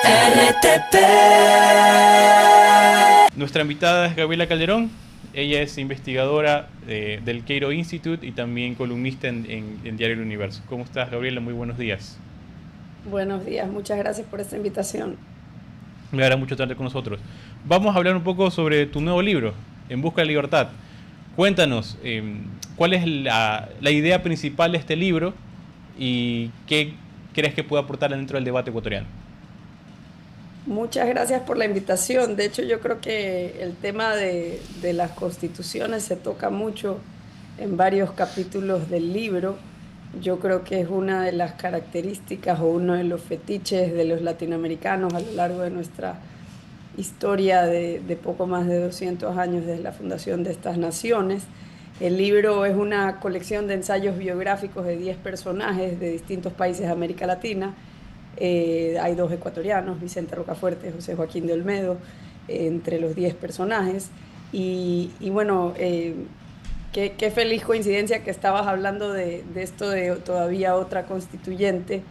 RTP. Nuestra invitada es Gabriela Calderón. Ella es investigadora del Cato Institute y también columnista en Diario El Universo. ¿Cómo estás, Gabriela? Muy buenos días. Buenos días, muchas gracias por esta invitación. Me agrada mucho tenerte con nosotros. Vamos a hablar un poco sobre tu nuevo libro, En Busca de la Libertad. Cuéntanos, ¿cuál es la idea principal de este libro y qué crees que puede aportar dentro del debate ecuatoriano? Muchas gracias por la invitación. De hecho, yo creo que el tema de las constituciones se toca mucho en varios capítulos del libro. Yo creo que es una de las características o uno de los fetiches de los latinoamericanos a lo largo de nuestra historia de poco más de 200 años desde la fundación de estas naciones. El libro es una colección de ensayos biográficos de 10 personajes de distintos países de América Latina. Hay 2 ecuatorianos, Vicente Rocafuerte y José Joaquín de Olmedo, entre los 10 personajes. Y bueno, qué feliz coincidencia que estabas hablando de esto de todavía otra constituyente,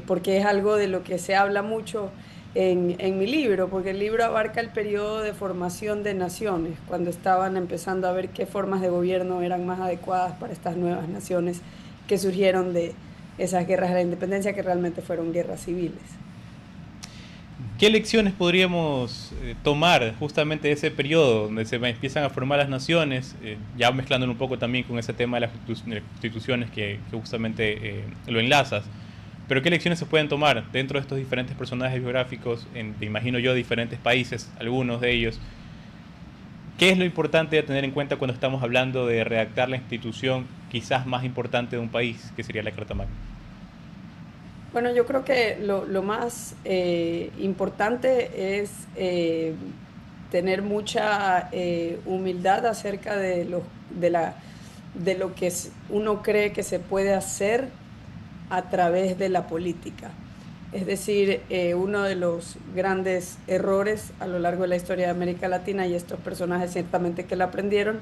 porque es algo de lo que se habla mucho en mi libro, porque el libro abarca el periodo de formación de naciones, cuando estaban empezando a ver qué formas de gobierno eran más adecuadas para estas nuevas naciones que surgieron de esas guerras de la independencia, que realmente fueron guerras civiles. ¿Qué lecciones podríamos tomar justamente de ese periodo donde se empiezan a formar las naciones, ya mezclándolo un poco también con ese tema de las constituciones que justamente lo enlazas? Pero ¿qué lecciones se pueden tomar dentro de estos diferentes personajes biográficos, me imagino yo, diferentes países, algunos de ellos? ¿Qué es lo importante a tener en cuenta cuando estamos hablando de redactar la institución quizás más importante de un país, que sería la Carta Magna? Bueno, yo creo que lo más importante es tener mucha humildad acerca de lo que uno cree que se puede hacer a través de la política. Es decir, uno de los grandes errores a lo largo de la historia de América Latina, y estos personajes ciertamente que la aprendieron,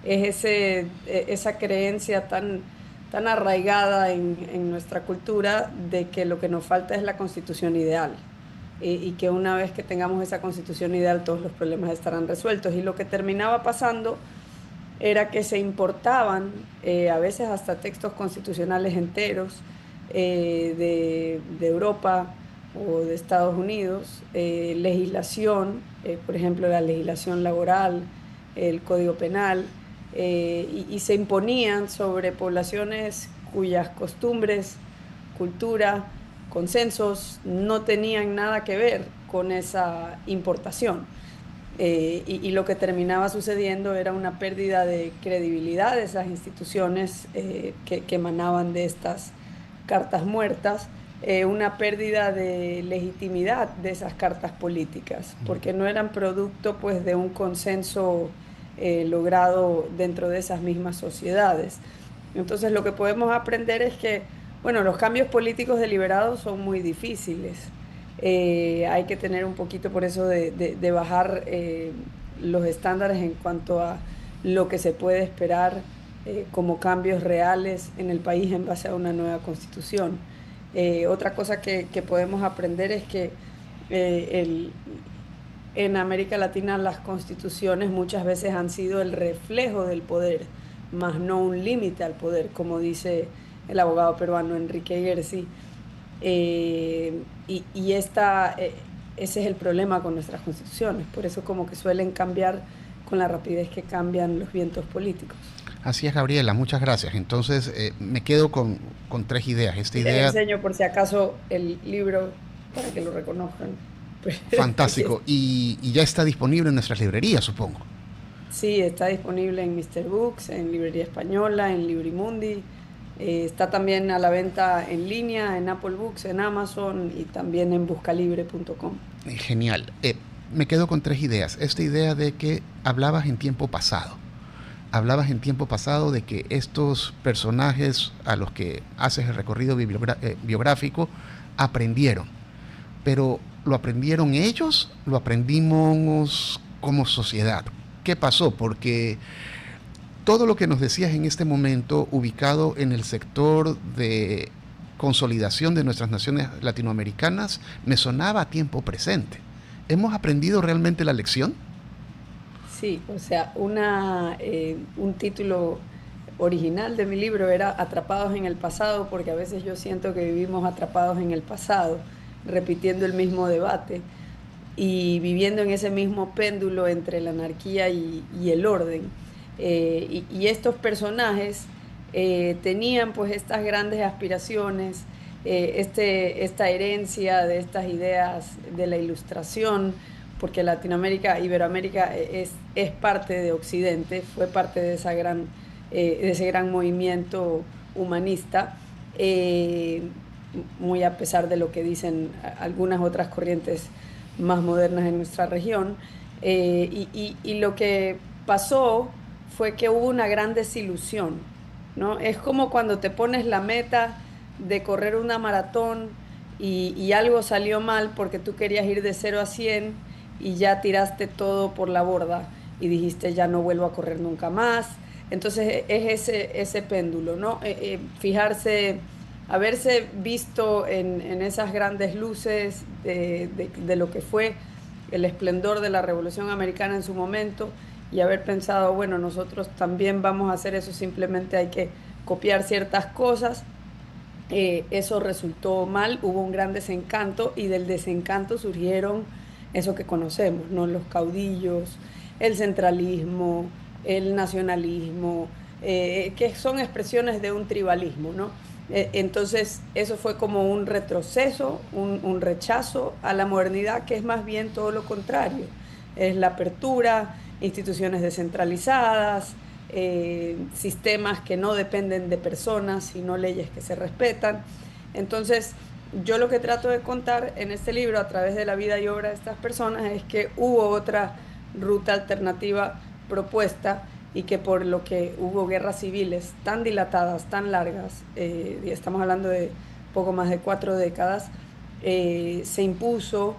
es esa creencia tan arraigada en nuestra cultura de que lo que nos falta es la constitución ideal, y que una vez que tengamos esa constitución ideal todos los problemas estarán resueltos. Y lo que terminaba pasando era que se importaban a veces hasta textos constitucionales enteros de Europa o de Estados Unidos, legislación, por ejemplo la legislación laboral, el Código Penal, y se imponían sobre poblaciones cuyas costumbres, cultura, consensos no tenían nada que ver con esa importación. Y lo que terminaba sucediendo era una pérdida de credibilidad de esas instituciones que emanaban de estas cartas muertas, una pérdida de legitimidad de esas cartas políticas, porque no eran producto pues de un consenso logrado dentro de esas mismas sociedades. Entonces lo que podemos aprender es que, bueno, los cambios políticos deliberados son muy difíciles. Hay que tener un poquito por eso de bajar los estándares en cuanto a lo que se puede esperar como cambios reales en el país en base a una nueva constitución. Otra cosa que podemos aprender es que en América Latina las constituciones muchas veces han sido el reflejo del poder, más no un límite al poder, como dice el abogado peruano Enrique Gersi. Ese es el problema con nuestras constituciones, por eso como que suelen cambiar con la rapidez que cambian los vientos políticos. Así es, Gabriela, muchas gracias. Entonces, me quedo con 3 ideas. Esta Les idea... enseño por si acaso el libro para que lo reconozcan. Fantástico. Y ya está disponible en nuestras librerías, supongo. Sí, está disponible en Mr. Books, en Librería Española, en Librimundi. Está también a la venta en línea, en Apple Books, en Amazon y también en buscalibre.com. Genial. Me quedo con 3 ideas. Esta idea de que hablabas en tiempo pasado. Hablabas en tiempo pasado de que estos personajes a los que haces el recorrido biográfico aprendieron. Pero ¿lo aprendieron ellos? ¿Lo aprendimos como sociedad? ¿Qué pasó? Porque todo lo que nos decías en este momento, ubicado en el sector de consolidación de nuestras naciones latinoamericanas me sonaba a tiempo presente. ¿Hemos aprendido realmente la lección? Sí, o sea, un título original de mi libro era Atrapados en el pasado, porque a veces yo siento que vivimos atrapados en el pasado, repitiendo el mismo debate y viviendo en ese mismo péndulo entre la anarquía y el orden. Y estos personajes tenían pues estas grandes aspiraciones, esta herencia de estas ideas de la Ilustración, porque Latinoamérica, Iberoamérica es parte de Occidente, fue parte de ese gran movimiento humanista, muy a pesar de lo que dicen algunas otras corrientes más modernas en nuestra región. Y lo que pasó fue que hubo una gran desilusión, ¿no? Es como cuando te pones la meta de correr una maratón y algo salió mal porque tú querías ir de 0 a 100 y ya tiraste todo por la borda y dijiste ya no vuelvo a correr nunca más. Entonces es ese péndulo, ¿no? Fijarse, haberse visto en esas grandes luces de lo que fue el esplendor de la Revolución Americana en su momento y haber pensado, bueno, nosotros también vamos a hacer eso, simplemente hay que copiar ciertas cosas. Eso resultó mal, hubo un gran desencanto y del desencanto surgieron eso que conocemos, ¿no? Los caudillos, el centralismo, el nacionalismo, que son expresiones de un tribalismo, ¿no? Entonces eso fue como un retroceso, un rechazo a la modernidad, que es más bien todo lo contrario, es la apertura, instituciones descentralizadas, sistemas que no dependen de personas, sino leyes que se respetan. Entonces, yo lo que trato de contar en este libro, a través de la vida y obra de estas personas, es que hubo otra ruta alternativa propuesta y que por lo que hubo guerras civiles tan dilatadas, tan largas, y estamos hablando de poco más de 4 décadas, se impuso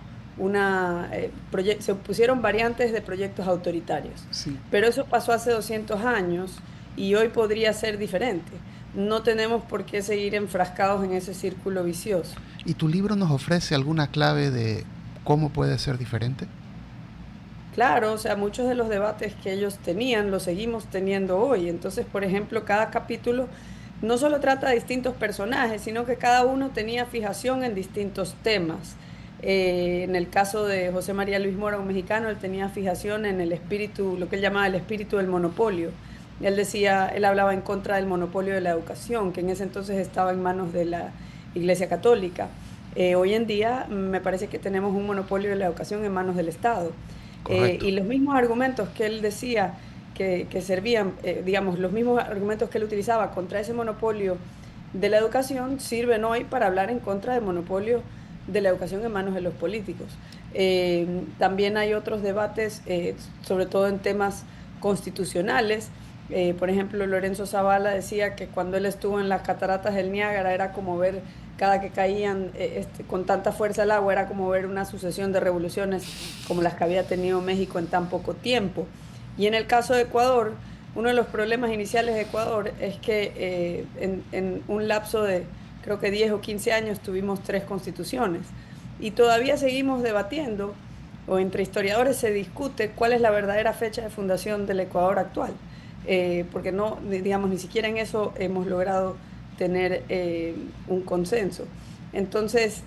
se pusieron variantes de proyectos autoritarios. Sí. Pero eso pasó hace 200 años y hoy podría ser diferente. No tenemos por qué seguir enfrascados en ese círculo vicioso. ¿Y tu libro nos ofrece alguna clave de cómo puede ser diferente? Claro, o sea, muchos de los debates que ellos tenían los seguimos teniendo hoy. Entonces, por ejemplo, cada capítulo no solo trata de distintos personajes, sino que cada uno tenía fijación en distintos temas. En el caso de José María Luis Mora, un mexicano, él tenía fijación en el espíritu, lo que él llamaba el espíritu del monopolio. Él hablaba en contra del monopolio de la educación, que en ese entonces estaba en manos de la Iglesia Católica. Hoy en día me parece que tenemos un monopolio de la educación en manos del Estado. Y los mismos argumentos que él decía que servían, digamos, los mismos argumentos que él utilizaba contra ese monopolio de la educación sirven hoy para hablar en contra del monopolio de la educación en manos de los políticos. También hay otros debates, sobre todo en temas constitucionales. Por ejemplo, Lorenzo Zavala decía que cuando él estuvo en las cataratas del Niágara era como ver, cada que caían con tanta fuerza el agua, era como ver una sucesión de revoluciones como las que había tenido México en tan poco tiempo. Y en el caso de Ecuador, uno de los problemas iniciales de Ecuador es que en un lapso de creo que 10 o 15 años tuvimos 3 constituciones y todavía seguimos debatiendo, o entre historiadores se discute cuál es la verdadera fecha de fundación del Ecuador actual, porque no, digamos, ni siquiera en eso hemos logrado tener un consenso. Entonces,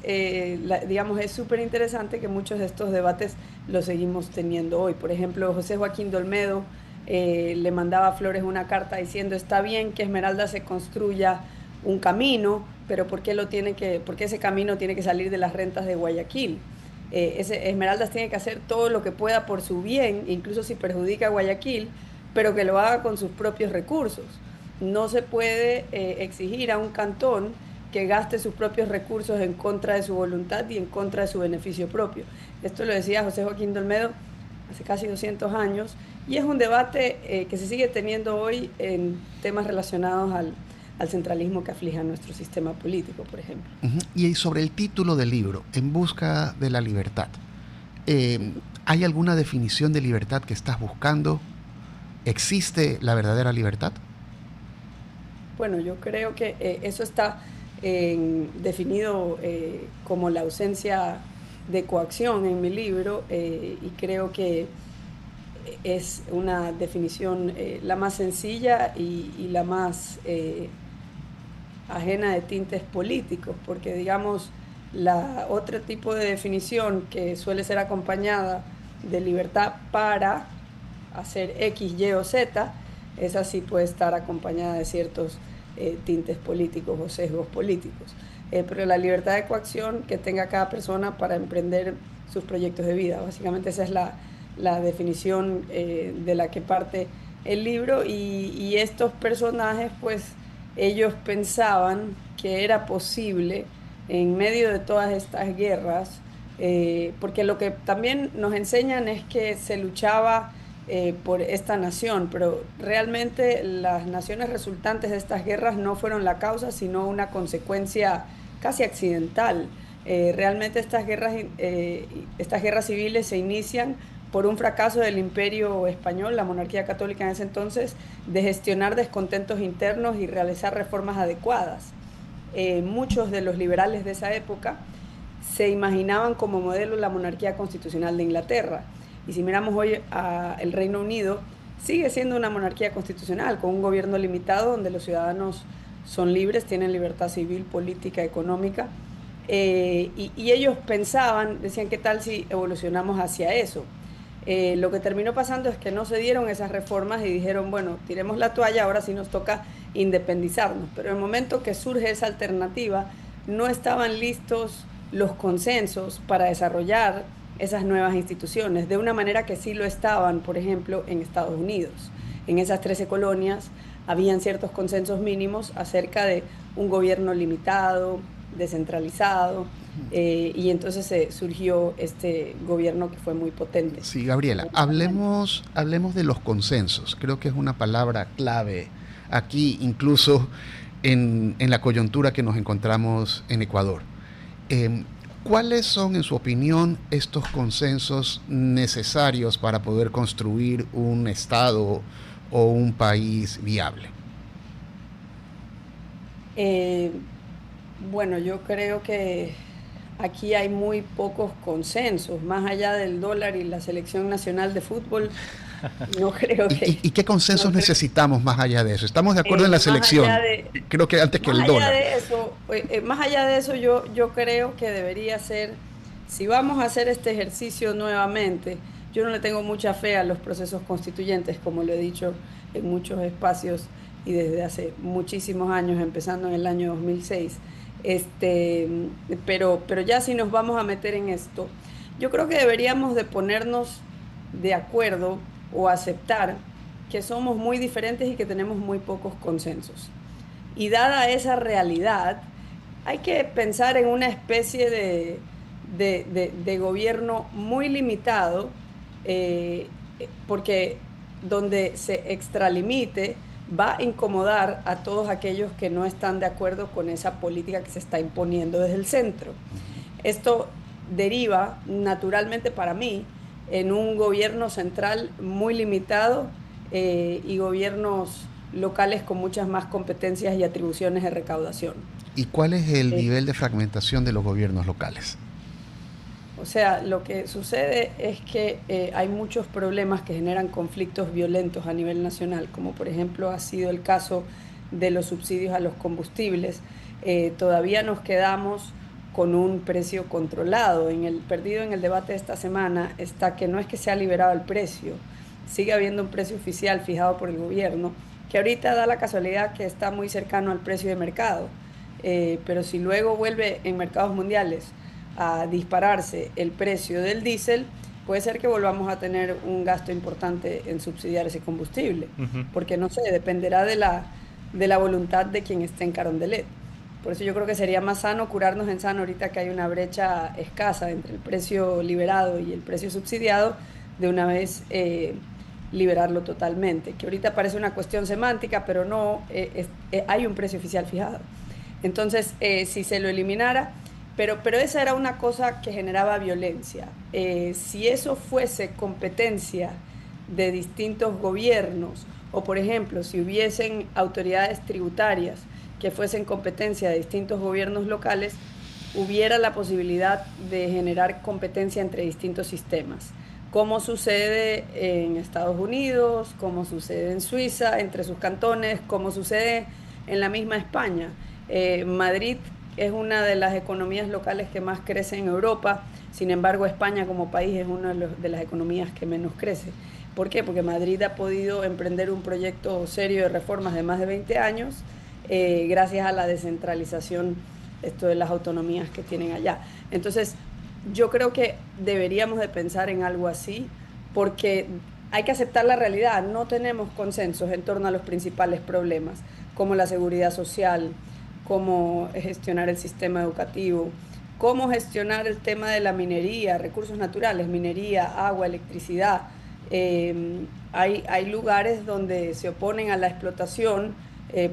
digamos, es súper interesante que muchos de estos debates los seguimos teniendo hoy. Por ejemplo, José Joaquín de Olmedo le mandaba a Flores una carta diciendo: está bien que Esmeralda se construya un camino, pero ¿por qué ese camino tiene que salir de las rentas de Guayaquil? Esmeraldas tiene que hacer todo lo que pueda por su bien, incluso si perjudica a Guayaquil, pero que lo haga con sus propios recursos. No se puede exigir a un cantón que gaste sus propios recursos en contra de su voluntad y en contra de su beneficio propio. Esto lo decía José Joaquín de Olmedo hace casi 200 años y es un debate que se sigue teniendo hoy en temas relacionados al centralismo que aflige a nuestro sistema político, por ejemplo. Y sobre el título del libro, En busca de la libertad, ¿hay alguna definición de libertad que estás buscando? ¿Existe la verdadera libertad? Bueno, yo creo que eso está definido como la ausencia de coacción en mi libro, y creo que es una definición la más sencilla y la más ajena de tintes políticos, porque digamos, la otro tipo de definición que suele ser acompañada de libertad para hacer X, Y o Z, esa sí puede estar acompañada de ciertos tintes políticos o sesgos políticos. Pero la libertad de coacción que tenga cada persona para emprender sus proyectos de vida, básicamente esa es la definición de la que parte el libro, y estos personajes pues ellos pensaban que era posible en medio de todas estas guerras, porque lo que también nos enseñan es que se luchaba por esta nación, pero realmente las naciones resultantes de estas guerras no fueron la causa, sino una consecuencia casi accidental. Realmente estas guerras civiles se inician por un fracaso del Imperio Español, la monarquía católica en ese entonces, de gestionar descontentos internos y realizar reformas adecuadas. Muchos de los liberales de esa época se imaginaban como modelo la monarquía constitucional de Inglaterra. Y si miramos hoy el Reino Unido, sigue siendo una monarquía constitucional, con un gobierno limitado donde los ciudadanos son libres, tienen libertad civil, política, económica. Y ellos pensaban, decían, ¿qué tal si evolucionamos hacia eso? Lo que terminó pasando es que no se dieron esas reformas y dijeron, bueno, tiremos la toalla, ahora sí nos toca independizarnos. Pero en el momento que surge esa alternativa, no estaban listos los consensos para desarrollar esas nuevas instituciones, de una manera que sí lo estaban, por ejemplo, en Estados Unidos. En esas 13 colonias habían ciertos consensos mínimos acerca de un gobierno limitado, descentralizado, y entonces surgió este gobierno que fue muy potente. Sí, Gabriela, hablemos de los consensos. Creo que es una palabra clave aquí, incluso en la coyuntura que nos encontramos en Ecuador. ¿Cuáles son, en su opinión, estos consensos necesarios para poder construir un Estado o un país viable? Bueno, yo creo que aquí hay muy pocos consensos, más allá del dólar y la selección nacional de fútbol. No creo que... ¿Y qué consensos necesitamos más allá de eso? Estamos de acuerdo en la selección, creo que antes que el dólar. Más allá de eso, yo creo que debería ser, si vamos a hacer este ejercicio nuevamente, yo no le tengo mucha fe a los procesos constituyentes, como lo he dicho en muchos espacios y desde hace muchísimos años, empezando en el año 2006. Pero ya si nos vamos a meter en esto, yo creo que deberíamos de ponernos de acuerdo o aceptar que somos muy diferentes y que tenemos muy pocos consensos. Y dada esa realidad, hay que pensar en una especie de gobierno muy limitado, porque donde se extralimite va a incomodar a todos aquellos que no están de acuerdo con esa política que se está imponiendo desde el centro. Esto deriva naturalmente para mí en un gobierno central muy limitado, y gobiernos locales con muchas más competencias y atribuciones de recaudación. ¿Y cuál es el nivel de fragmentación de los gobiernos locales? O sea, lo que sucede es que hay muchos problemas que generan conflictos violentos a nivel nacional, como por ejemplo ha sido el caso de los subsidios a los combustibles. Todavía nos quedamos con un precio controlado. Perdido en el debate de esta semana está que no es que se ha liberado el precio, sigue habiendo un precio oficial fijado por el gobierno, que ahorita da la casualidad que está muy cercano al precio de mercado, pero si luego vuelve en mercados mundiales a dispararse el precio del diésel, puede ser que volvamos a tener un gasto importante en subsidiar ese combustible, porque no sé, dependerá de la voluntad de quien esté en Carondelet. Por eso yo creo que sería más sano curarnos en sano ahorita que hay una brecha escasa entre el precio liberado y el precio subsidiado, de una vez liberarlo totalmente, que ahorita parece una cuestión semántica, pero no, hay un precio oficial fijado. Entonces, si se lo eliminara, pero esa era una cosa que generaba violencia. Si eso fuese competencia de distintos gobiernos, o por ejemplo, si hubiesen autoridades tributarias que fuesen competencia de distintos gobiernos locales, hubiera la posibilidad de generar competencia entre distintos sistemas, como sucede en Estados Unidos, como sucede en Suiza, entre sus cantones, como sucede en la misma España. Madrid es una de las economías locales que más crece en Europa, sin embargo España como país es una de las economías que menos crece. ¿Por qué? Porque Madrid ha podido emprender un proyecto serio de reformas de más de 20 años gracias a la descentralización de las autonomías que tienen allá. Entonces, yo creo que deberíamos de pensar en algo así, porque hay que aceptar la realidad. No tenemos consensos en torno a los principales problemas, como la seguridad social, cómo gestionar el sistema educativo, cómo gestionar el tema de la minería, recursos naturales, minería, agua, electricidad. Hay lugares donde se oponen a la explotación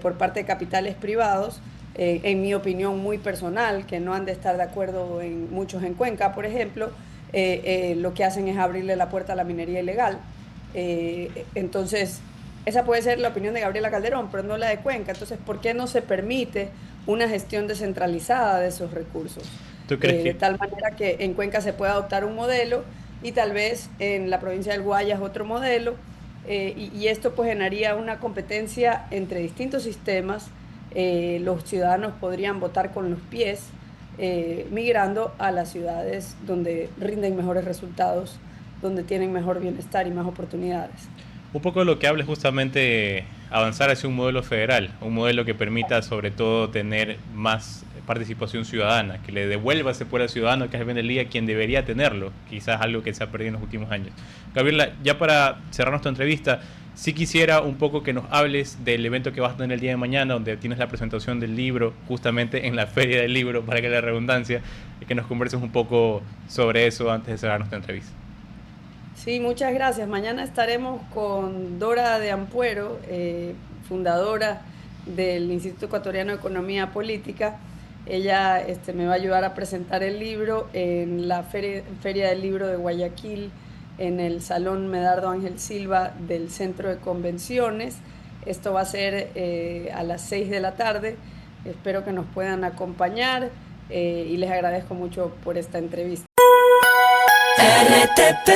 por parte de capitales privados, en mi opinión muy personal, que no han de estar de acuerdo muchos en Cuenca, por ejemplo, lo que hacen es abrirle la puerta a la minería ilegal. Entonces, esa puede ser la opinión de Gabriela Calderón, pero no la de Cuenca. Entonces, ¿por qué no se permite una gestión descentralizada de esos recursos? ¿Tú crees que De tal manera que en Cuenca se pueda adoptar un modelo y tal vez en la provincia del Guayas otro modelo, y esto pues generaría una competencia entre distintos sistemas. Los ciudadanos podrían votar con los pies, migrando a las ciudades donde rinden mejores resultados, donde tienen mejor bienestar y más oportunidades? un poco de lo que habla es justamente avanzar hacia un modelo federal, un modelo que permita sobre todo tener más participación ciudadana, que le devuelva ese poder al ciudadano que es el día quien debería tenerlo, quizás algo que se ha perdido en los últimos años. Gabriela, ya para cerrar nuestra entrevista, sí quisiera un poco que nos hables del evento que vas a tener el día de mañana, donde tienes la presentación del libro, justamente en la Feria del Libro, para que la redundancia, y que nos converses un poco sobre eso antes de cerrar nuestra entrevista. Sí, muchas gracias. Mañana estaremos con Dora de Ampuero, fundadora del Instituto Ecuatoriano de Economía Política. Ella me va a ayudar a presentar el libro en la Feria del Libro de Guayaquil, en el Salón Medardo Ángel Silva del Centro de Convenciones. Esto va a ser a las 6 de la tarde. Espero que nos puedan acompañar y les agradezco mucho por esta entrevista. RTP